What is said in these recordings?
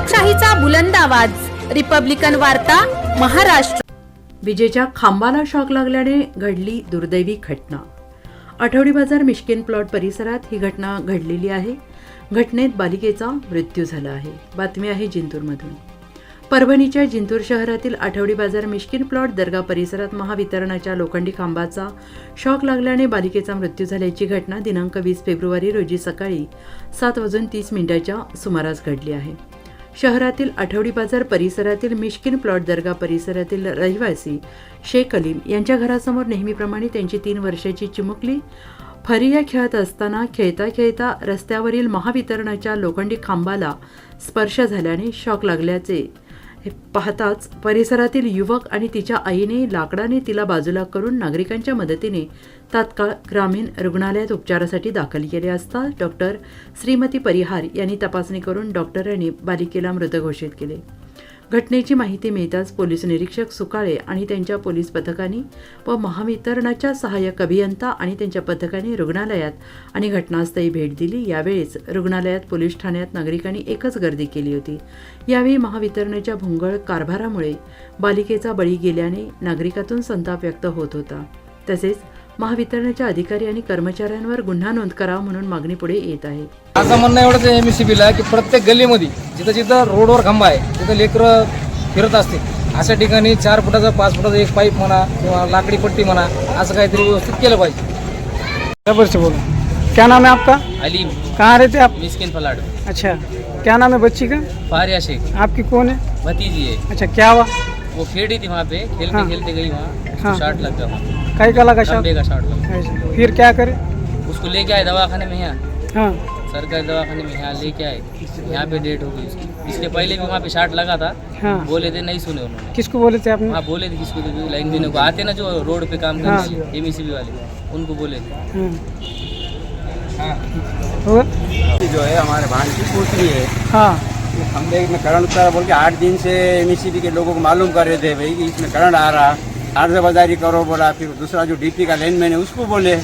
लोकशाहीचा बुलंद आवाज, रिपब्लिकन वार्ता, महाराष्ट्र। विजेच्या खांबाला शॉक लागल्याने घडली दुर्दैवी घटना। आठवडी बाजार मिश्किन प्लॉट परिसरात ही घटना घडलेली आहे। घटनेत बालिकेचा मृत्यू झाला आहे। बातमी आहे जिंतूरमधून। परभणीच्या जिंतूर शहरातील आठवडी बाजार मिश्किन प्लॉट दर्गा परिसरात महावितरणाच्या लोखंडी खांबाचा शॉक लागल्याने बालिकेचा मृत्यू झाल्याची घटना दिनांक 20 फेब्रुवारी रोजी सकाळी 7:30 सुमारास घडली आहे। शहरातील आठवडी बाजार परिसरातील मिश्किन प्लॉट दर्गा परिसरातील रहिवासी शेख अलीम यांच्या घरासमोर नेहमीप्रमाणे त्यांची 3 वर्षाची चिमुकली फरिया खेळत असताना खेळता रस्त्यावरील महावितरणाच्या लोखंडी खांबाला स्पर्श झाल्याने शॉक लागल्याचे पाहताच परिसरातील युवक आणि तिच्या आईने लाकडाने तिला बाजूला करून नागरिकांच्या मदतीने तात्काळ ग्रामीण रुग्णालयात उपचारासाठी दाखल केले असता डॉक्टर श्रीमती परिहार यांनी तपासणी करून डॉक्टरांनी बालिकेला मृत घोषित केले। घटनेची माहिती मिळताच पोलीस निरीक्षक सुकाळे आणि त्यांच्या पोलीस पथकाने व महावितरणाच्या सहाय्यक अभियंता आणि त्यांच्या पथकाने रुग्णालयात आणि घटनास्थळी भेट दिली। यावेळेस रुग्णालयात पोलीस ठाण्यात नागरिकांनी एकच गर्दी केली होती। यावेळी महावितरणाच्या भोंगळ कारभारामुळे बालिकेचा बळी गेल्याने नागरिकातून संताप व्यक्त होत होता। तसेच महावितरणाच्या अधिकारी आणि कर्मचाऱ्यांवर गुन्हा नोंद करावा म्हणून मागणी पुढे येत आहे। माझं म्हणणं एवढंच आहे MSCBला की प्रत्येक गल्लीमध्ये जिथं रोडवर खांबा आहे तिथं लेकरं फिरत असते, अशा ठिकाणी 4 फुटाचा 5 फुटाचा एक पाईप म्हणा किंवा लाकडी पट्टी म्हणा असं काहीतरी व्यवस्थित केलं पाहिजे। जबर से बोलो। क्या नाम है आपका? अलीम। कहाँ रहते आप? मिश्किन प्लॉट। अच्छा, क्या नाम है बच्ची का? फारिया शेख। आपकी कौन है? भतीजी है। अच्छा, क्या हुआ? वो खेली थी वहाँ पे, हाँ। खेलते गई वहाँ, हाँ। शॉट लग गया वहाँ, कई का लगा शॉट? खंबे का शॉट लगा। ऐसे। फिर क्या करे? उसको लेके आए दवाखाने में, यहाँ हाँ। सरकारी दवाखाने में यहाँ लेके आए, यहाँ पे डेट हो गई उसकी। इसके पहले भी वहाँ पे शॉट लगा था। हाँ। बोले थे, नहीं सुने उन्होंने। किसको बोले थे आपने? हाँ बोले थे किसको, लाइन देने को आते ना जो रोड पे काम हाँ। करने वाले MSCB वाले, उनको बोले थे। हाँ। हुआ? जो है हमारे भान की पोतरी है। हाँ। हमने इसमें करंट उतारा बोल के 8 दिन से MSCB के लोगों को मालूम कर रहे थे भाई कि इसमें करंट आ रहा, अर्जबाजारी करो बोला। फिर दूसरा जो DP का लाइनमैन है उसको बोले,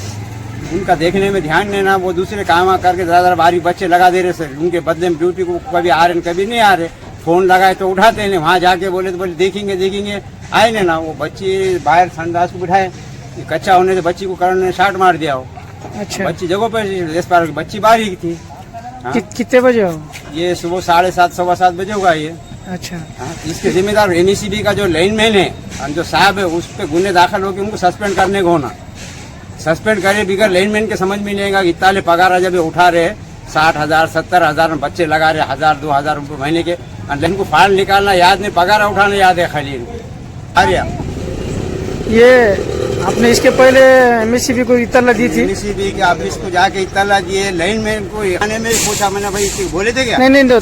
उनका देखने में ध्यान देना, वो दूसरे काम करके ज़्यादा बारी बच्चे लगा दे रहे सर। उनके बदले में ड्यूटी को कभी आ रहे कभी नहीं आ रहे। फ़ोन लगाए तो उठाते नहीं, वहाँ जाके बोले तो बोले देखेंगे आए नहीं ना। वो बच्ची बाहर संडास को बिठाए, कच्चा होने से बच्ची को करंट ने शाट मार दिया हो। अच्छा, बच्ची जगह पर बच्ची बाहर थी। हाँ? कितने बजे हो? ये सुबह 7:30 सवा 7 बजे होगा ये। अच्छा। हाँ, इसके जिम्मेदार MSCB का जो लाइनमैन है और जो साहब है उस पर गुने दाखिल होकर उनको सस्पेंड करने को होना। सस्पेंड करे बिगर लाइनमैन के समझ में नहीं आएगा कि इतने पगार जब उठा रहे 60,000 70,000 में बच्चे लगा रहे 1000-2000 रुपये महीने के, और इनको फाइल निकालना याद नहीं, पगार उठाना याद है खाली इनको। अरे ये आपने इसके पहले MSCB को इत्तला दी थी? MSCB के ऑफिस को जाके इत्तला दिए, लाइनमैन को आने में पूछा मैंने, भाई इसके बोले थे क्या? नहीं तो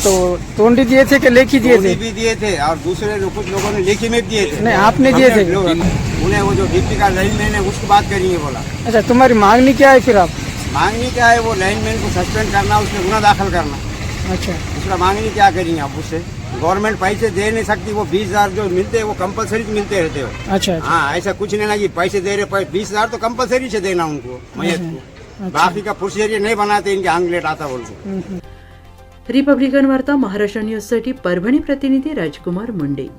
तोंडी दिए थे कि लेखी दिए थे? भी दिए थे और दूसरे कुछ लोगों ने लेखी में भी दिए थे। नहीं, आपने दिए थे? उन्हें वो जो DP का लाइनमैन है उसको बात करेंगे बोला। अच्छा, तुम्हारी मांगनी क्या है फिर? आप मांगनी क्या है? वो लाइनमैन को सस्पेंड करना, उसमें गुना दाखिल करना। अच्छा, दूसरा मांगनी क्या करेंगे आप उससे? गवर्नमेंट पैसे दे नहीं सकती, वो 20,000 जो मिलते हैं वो कंपलसरी मिलते रहते हो। अच्छा। हाँ, ऐसा कुछ नहीं ना कि पैसे दे रहे, 20,000 तो कंपलसरी से देना उनको मैयत को। बाकी का प्रोसीजर नहीं बनाते, इनके आंगलेट आता बोलते। रिपब्लिकन वार्ता महाराष्ट्र न्यूजसाठी परभणी प्रतिनिधी राजकुमार मुंडे।